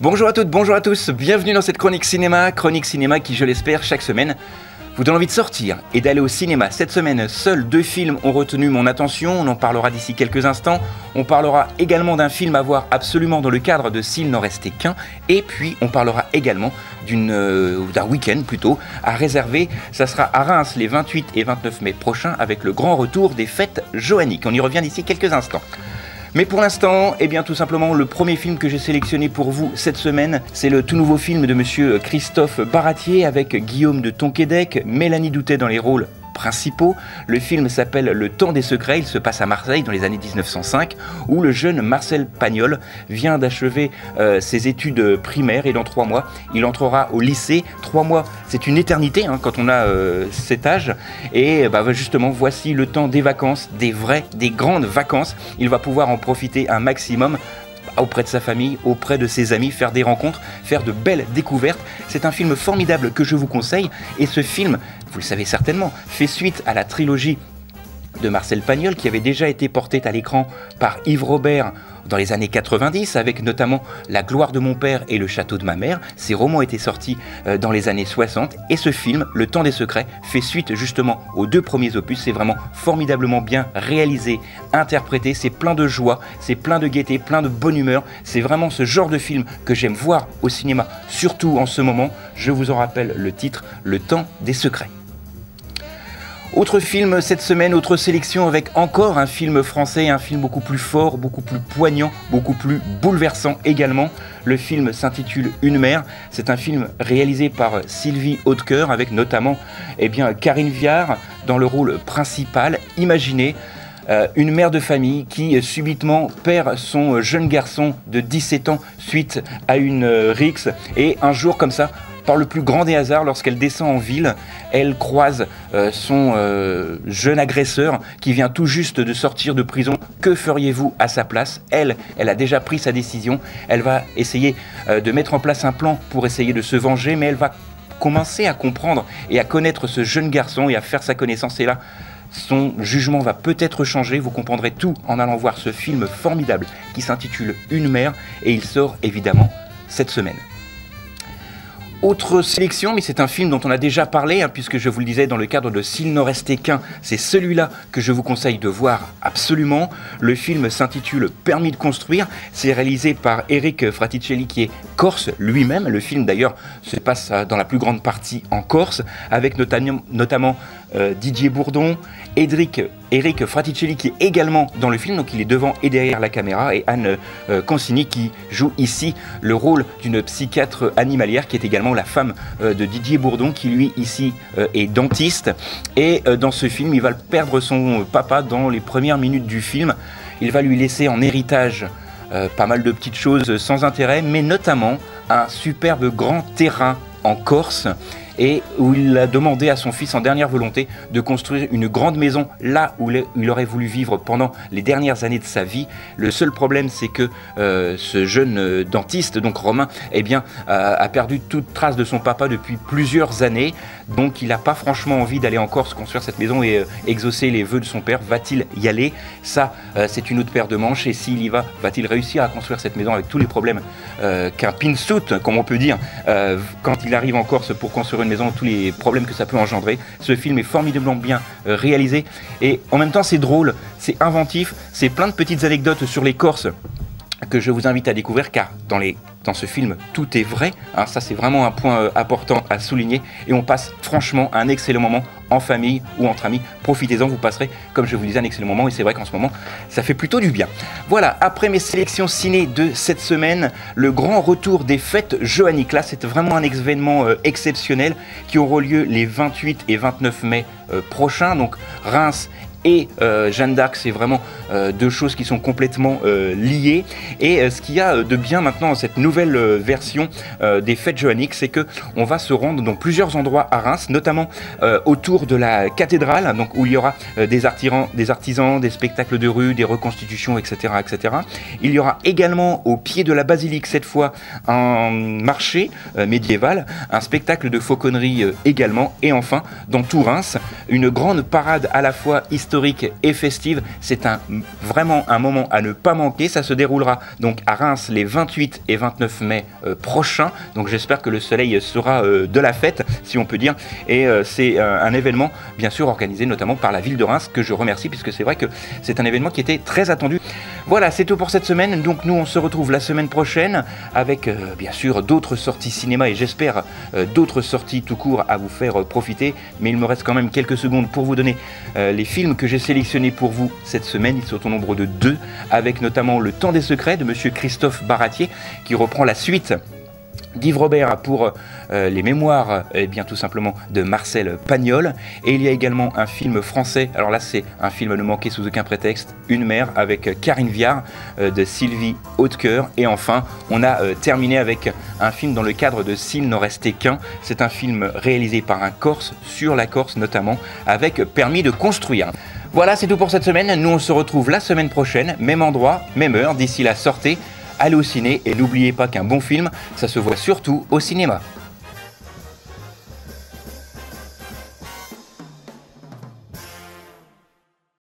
Bonjour à toutes, bonjour à tous, bienvenue dans cette chronique cinéma qui, je l'espère, chaque semaine vous donne envie de sortir et d'aller au cinéma. Cette semaine, seuls 2 films ont retenu mon attention, on en parlera d'ici quelques instants. On parlera également d'un film à voir absolument dans le cadre de S'il n'en restait qu'un. Et puis, on parlera également d'un week-end plutôt à réserver. Ça sera à Reims les 28 et 29 mai prochains avec le grand retour des fêtes johanniques. On y revient d'ici quelques instants. Mais pour l'instant, eh bien tout simplement, le premier film que j'ai sélectionné pour vous cette semaine, c'est le tout nouveau film de monsieur Christophe Baratier avec Guillaume de Tonquédec, Mélanie Doutet dans les rôles principaux. Le film s'appelle Le Temps des Secrets, il se passe à Marseille dans les années 1905, où le jeune Marcel Pagnol vient d'achever ses études primaires et dans 3 mois, il entrera au lycée. 3 mois, c'est une éternité quand on a cet âge. Et justement, voici le temps des vacances, des grandes vacances. Il va pouvoir en profiter un maximum auprès de sa famille, auprès de ses amis, faire des rencontres, faire de belles découvertes. C'est un film formidable que je vous conseille. Et ce film, vous le savez certainement, fait suite à la trilogie de Marcel Pagnol qui avait déjà été portée à l'écran par Yves Robert dans les années 90, avec notamment La gloire de mon père et Le château de ma mère. Ces romans étaient sortis dans les années 60 et ce film, Le Temps des Secrets, fait suite justement aux 2 premiers opus. C'est vraiment formidablement bien réalisé, interprété, c'est plein de joie, c'est plein de gaieté, plein de bonne humeur. C'est vraiment ce genre de film que j'aime voir au cinéma, surtout en ce moment. Je vous en rappelle le titre, Le Temps des Secrets. Autre film cette semaine, autre sélection avec encore un film français, un film beaucoup plus fort, beaucoup plus poignant, beaucoup plus bouleversant également. Le film s'intitule Une mère. C'est un film réalisé par Sylvie Hautecoeur avec notamment Karine Viard dans le rôle principal. Imaginez une mère de famille qui subitement perd son jeune garçon de 17 ans suite à une rixe et un jour comme ça, par le plus grand des hasards, lorsqu'elle descend en ville, elle croise son jeune agresseur qui vient tout juste de sortir de prison. Que feriez-vous à sa place ? Elle a déjà pris sa décision. Elle va essayer de mettre en place un plan pour essayer de se venger, mais elle va commencer à comprendre et à connaître ce jeune garçon et à faire sa connaissance. Et là, son jugement va peut-être changer. Vous comprendrez tout en allant voir ce film formidable qui s'intitule Une mère et il sort évidemment cette semaine. Autre sélection, mais c'est un film dont on a déjà parlé, puisque je vous le disais dans le cadre de S'il n'en restait qu'un, c'est celui-là que je vous conseille de voir absolument. Le film s'intitule Permis de construire, c'est réalisé par Eric Fraticelli qui est corse lui-même. Le film d'ailleurs se passe dans la plus grande partie en Corse, avec notamment Didier Bourdon, Eric Fraticelli qui est également dans le film, donc il est devant et derrière la caméra, et Anne Consigny qui joue ici le rôle d'une psychiatre animalière qui est également la femme de Didier Bourdon qui lui ici est dentiste. Et dans ce film il va perdre son papa dans les premières minutes du film. Il va lui laisser en héritage pas mal de petites choses sans intérêt, mais notamment un superbe grand terrain en Corse, et où il a demandé à son fils en dernière volonté de construire une grande maison là où il aurait voulu vivre pendant les dernières années de sa vie. Le seul problème, c'est que ce jeune dentiste, donc Romain, a perdu toute trace de son papa depuis plusieurs années, donc il n'a pas franchement envie d'aller en Corse construire cette maison et exaucer les vœux de son père. Va-t-il y aller ? Ça, c'est une autre paire de manches, et s'il y va, va-t-il réussir à construire cette maison avec tous les problèmes qu'un pinsout, comme on peut dire, quand il arrive en Corse pour construire une maison, tous les problèmes que ça peut engendrer. Ce film est formidablement bien réalisé et en même temps c'est drôle, c'est inventif, c'est plein de petites anecdotes sur les Corses que je vous invite à découvrir, car dans ce film tout est vrai, ça c'est vraiment un point important à souligner, et on passe franchement un excellent moment en famille ou entre amis. Profitez-en, vous passerez, comme je vous disais, un excellent moment, et c'est vrai qu'en ce moment ça fait plutôt du bien. Voilà, après mes sélections ciné de cette semaine, le grand retour des fêtes johanniques. Là c'est vraiment un événement exceptionnel qui aura lieu les 28 et 29 mai prochains, donc Reims et Jeanne d'Arc, c'est vraiment 2 choses qui sont complètement liées. Et ce qu'il y a de bien maintenant dans cette nouvelle version des fêtes johanniques, c'est que on va se rendre dans plusieurs endroits à Reims, notamment autour cours de la cathédrale, donc où il y aura des artisans, des spectacles de rue, des reconstitutions, etc., etc. Il y aura également au pied de la basilique, cette fois, un marché médiéval, un spectacle de fauconnerie également, et enfin, dans tout Reims, une grande parade à la fois historique et festive. C'est vraiment un moment à ne pas manquer. Ça se déroulera donc à Reims les 28 et 29 mai prochains. Donc j'espère que le soleil sera de la fête, si on peut dire. Et c'est un événement, bien sûr, organisé notamment par la ville de Reims, que je remercie, puisque c'est vrai que c'est un événement qui était très attendu. Voilà, c'est tout pour cette semaine. Donc nous, on se retrouve la semaine prochaine avec, bien sûr, d'autres sorties cinéma et j'espère d'autres sorties tout court à vous faire profiter. Mais il me reste quand même quelques secondes pour vous donner les films que j'ai sélectionnés pour vous cette semaine. Ils sont au nombre de 2, avec notamment Le Temps des Secrets de monsieur Christophe Baratier, qui reprend la suite d'Yves Robert pour les mémoires, et bien tout simplement de Marcel Pagnol. Et il y a également un film français, alors là c'est un film à ne manquer sous aucun prétexte, Une mère, avec Karine Viard de Sylvie Hautecoeur. Et enfin, on a terminé avec un film dans le cadre de S'il n'en restait qu'un. C'est un film réalisé par un Corse, sur la Corse notamment, avec Permis de construire. Voilà, c'est tout pour cette semaine. Nous on se retrouve la semaine prochaine, même endroit, même heure. D'ici là, sortez, allez au ciné et n'oubliez pas qu'un bon film, ça se voit surtout au cinéma.